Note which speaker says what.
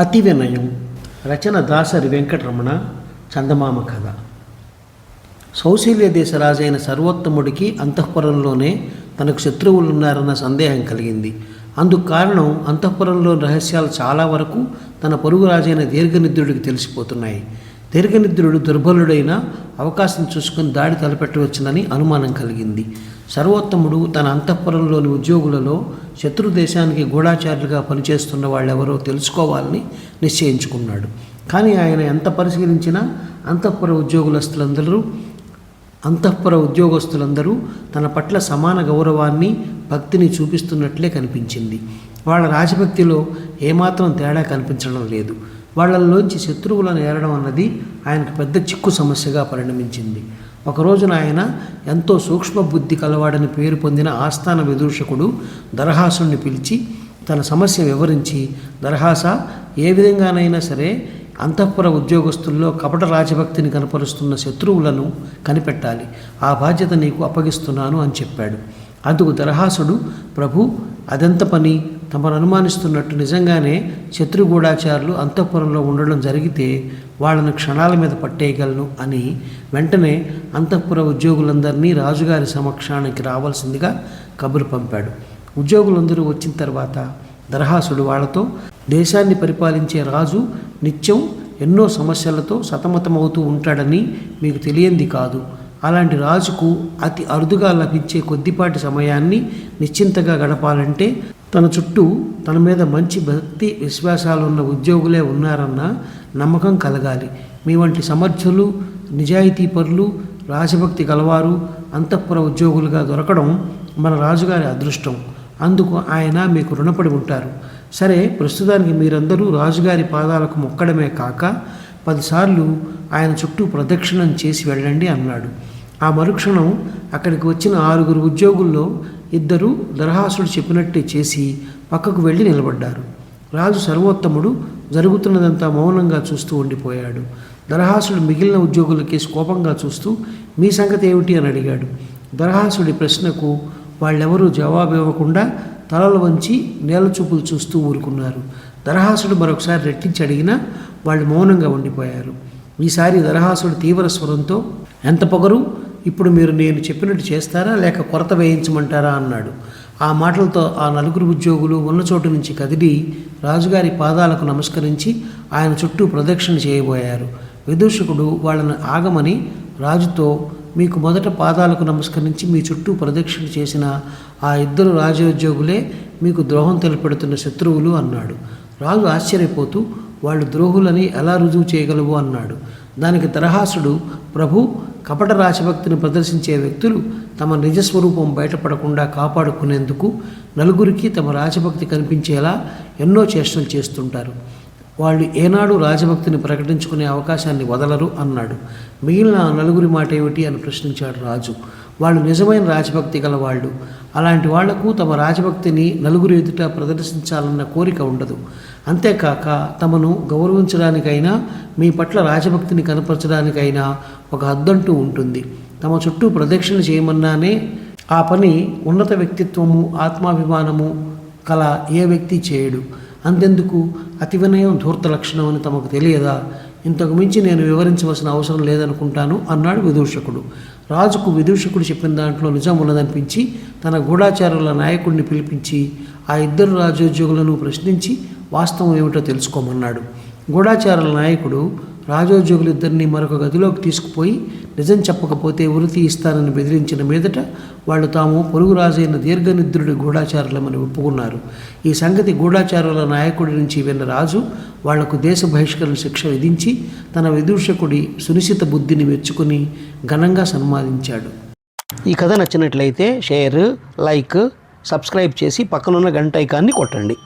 Speaker 1: అతి వినయం. రచన దాసరి వెంకటరమణ. చందమామ కథ. సౌశీల్య దేశ రాజైన సర్వోత్తముడికి అంతఃపురంలోనే తనకు శత్రువులున్నారన్న సందేహం కలిగింది. అందుకు కారణం అంతఃపురంలోని రహస్యాలు చాలా వరకు తన పొరుగు రాజైన దీర్ఘనిద్రుడికి తెలిసిపోతున్నాయి. దీర్ఘనిద్రుడు దుర్బలుడైన అవకాశం చూసుకుని దాడి తలపెట్టవచ్చునని అనుమానం కలిగింది. సర్వోత్తముడు తన అంతఃపురంలోని ఉద్యోగులలో శత్రు దేశానికి గూఢాచారులుగా పనిచేస్తున్న వాళ్ళెవరో తెలుసుకోవాలని నిశ్చయించుకున్నాడు. కానీ ఆయన ఎంత పరిశీలించినా అంతఃపుర ఉద్యోగస్తులందరూ తన పట్ల సమాన గౌరవాన్ని, భక్తిని చూపిస్తున్నట్లే కనిపించింది. వాళ్ళ రాజభక్తిలో ఏమాత్రం తేడా కనిపించడం లేదు. వాళ్ళల్లోంచి శత్రువులను ఏరడం అన్నది ఆయనకు పెద్ద చిక్కు సమస్యగా పరిణమించింది. ఒకరోజున ఆయన ఎంతో సూక్ష్మ బుద్ధి కలవాడని పేరు పొందిన ఆస్థాన విదూషకుడు దరహాసుని పిలిచి తన సమస్య వివరించి, దరహాస, ఏ విధంగానైనా సరే అంతఃపుర ఉద్యోగస్తుల్లో కపట రాజభక్తిని కనపరుస్తున్న శత్రువులను కనిపెట్టాలి. ఆ బాధ్యత నీకు అప్పగిస్తున్నాను అని చెప్పాడు. అందుకు దరహాసుడు, ప్రభు, అదెంత పని? తమను అనుమానిస్తున్నట్టు నిజంగానే శత్రుగూఢాచారులు అంతఃపురంలో ఉండడం జరిగితే వాళ్ళను క్షణాల మీద పట్టేయగలను అని వెంటనే అంతఃపుర ఉద్యోగులందరినీ రాజుగారి సమక్షానికి రావాల్సిందిగా కబురు పంపాడు. ఉద్యోగులందరూ వచ్చిన తర్వాత దరహాసుడు వాళ్ళతో, దేశాన్ని పరిపాలించే రాజు నిత్యం ఎన్నో సమస్యలతో సతమతమవుతూ ఉంటాడని మీకు తెలియంది కాదు. అలాంటి రాజుకు అతి అరుదుగా లభించే కొద్దిపాటి సమయాన్ని నిశ్చింతగా గడపాలంటే తన చుట్టూ తన మీద మంచి భక్తి విశ్వాసాలు ఉన్న ఉద్యోగులే ఉన్నారన్న నమ్మకం కలగాలి. మీ వంటి సమర్థులు, నిజాయితీపరులు, రాజభక్తి గలవారు అంతఃపుర ఉద్యోగులుగా దొరకడం మన రాజుగారి అదృష్టం. అందుకు ఆయన మీకు రుణపడి ఉంటారు. సరే, ప్రస్తుతానికి మీరందరూ రాజుగారి పాదాలకు మొక్కడమే కాక 10 సార్లు ఆయన చుట్టూ ప్రదక్షిణం చేసి వెళ్ళండి అన్నాడు. ఆ మరుక్షణం అక్కడికి వచ్చిన 6 ఉద్యోగుల్లో 2 దరహాసుడు చెప్పినట్టే చేసి పక్కకు వెళ్ళి నిలబడ్డారు. రాజు సర్వోత్తముడు జరుగుతున్నదంతా మౌనంగా చూస్తూ ఉండిపోయాడు. దరహాసుడు మిగిలిన ఉద్యోగులకి కోపంగా చూస్తూ, మీ సంగతి ఏమిటి అని అడిగాడు. దరహాసుడి ప్రశ్నకు వాళ్ళెవరూ జవాబు ఇవ్వకుండా తలలు వంచి నేలచూపులు చూస్తూ ఊరుకున్నారు. దరహాసుడు మరొకసారి రెట్టించి అడిగినా వాళ్ళు మౌనంగా ఉండిపోయారు. ఈసారి దరహాసుడు తీవ్ర స్వరంతో, ఎంత పొగరు, ఇప్పుడు మీరు నేను చెప్పినట్టు చేస్తారా లేక కొరత వేయించమంటారా అన్నాడు. ఆ మాటలతో ఆ 4 ఉద్యోగులు ఉన్న చోటు నుంచి కదిలి రాజుగారి పాదాలకు నమస్కరించి ఆయన చుట్టూ ప్రదక్షిణ చేయబోయారు. విదూషకుడు వాళ్ళని ఆగమని రాజుతో, మీకు మొదట పాదాలకు నమస్కరించి మీ చుట్టూ ప్రదక్షిణ చేసిన ఆ 2 రాజోద్యోగులే మీకు ద్రోహం తెలపెడుతున్న శత్రువులు అన్నాడు. రాజు ఆశ్చర్యపోతూ, వాళ్ళు ద్రోహులని ఎలా రుజువు చేయగలవు అన్నాడు. దానికి దరహాసుడు, ప్రభు, కపట రాజభక్తిని ప్రదర్శించే వ్యక్తులు తమ నిజస్వరూపం బయటపడకుండా కాపాడుకునేందుకు నలుగురికి తమ రాజభక్తి కనిపించేలా ఎన్నో చేష్టలు చేస్తుంటారు. వాళ్ళు ఏనాడు రాజభక్తిని ప్రకటించుకునే అవకాశాన్ని వదలరు అన్నాడు. మిగిలిన 4 మాట ఏమిటి అని ప్రశ్నించాడు రాజు. వాళ్ళు నిజమైన రాజభక్తి గలవాళ్ళు. అలాంటి వాళ్లకు తమ రాజభక్తిని నలుగురు ఎదుట ప్రదర్శించాలన్న కోరిక ఉండదు. అంతేకాక తమను గౌరవించడానికైనా మీ పట్ల రాజభక్తిని కనపరచడానికైనా ఒక హద్దంటూ ఉంటుంది. తమ చుట్టూ ప్రదక్షిణ చేయమన్నానే ఆ పని ఉన్నత వ్యక్తిత్వము, ఆత్మాభిమానము కల ఏ వ్యక్తి చేయడు. అంతెందుకు అతి వినయం ధూర్త లక్షణం అని తమకు తెలియదా? ఇంతకు మించి నేను వివరించవలసిన అవసరం లేదనుకుంటాను అన్నాడు విదూషకుడు. రాజుకు విదూషకుడు చెప్పిన దాంట్లో నిజం ఉన్నదనిపించి తన గూఢాచారుల నాయకుడిని పిలిపించి ఆ 2 రాజోద్యోగులను ప్రశ్నించి వాస్తవం ఏమిటో తెలుసుకోమన్నాడు. గూఢాచారుల నాయకుడు రాజోద్యోగులిద్దరినీ మరొక గదిలోకి తీసుకుపోయి నిజం చెప్పకపోతే ఉరి తీయిస్తానని బెదిరించిన మీదట వాళ్ళు తాము పొరుగు రాజైన దీర్ఘనిద్రుడి గూఢాచారులమని ఒప్పుకున్నారు. ఈ సంగతి గూఢాచారుల నాయకుడి నుంచి విన్న రాజు వాళ్లకు దేశ బహిష్కరణ శిక్ష విధించి తన విదూషకుడి సునిశ్చిత బుద్ధిని మెచ్చుకుని ఘనంగా సన్మానించాడు. ఈ కథ నచ్చినట్లయితే షేర్, లైక్, సబ్స్క్రైబ్ చేసి పక్కనున్న గంట ఐకాన్ని కొట్టండి.